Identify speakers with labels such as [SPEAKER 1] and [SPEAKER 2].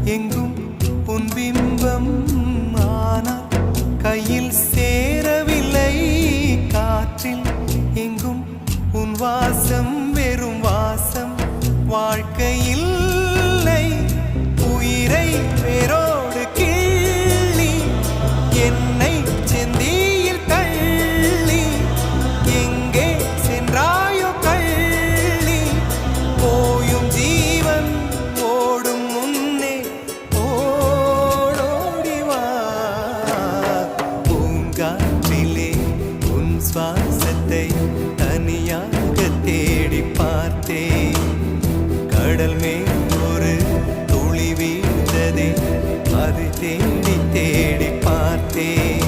[SPEAKER 1] எங்கும் உன் பிம்பம், ஆனால் கையில் சேரவில்லை. காற்றில் எங்கும் உன் வாசம், வெறும் வாசம் வாழ்க்கையில். உயிரை வேரோடு கிள்ளி என்னை செந்தியில் தள்ளி எங்கே சென்றாயோ கள்ளி. போயும் ஜீவன் ஓடும் முன்னே ஓடோடிவா. பூங்காற்றிலே உன் சுவாசத்தை தனியாக தேடி பார்த்தேன். கடல் மேல் ஒரு துளி வீழ்ந்ததே, அது தேடி தேடி பார்த்தேன்.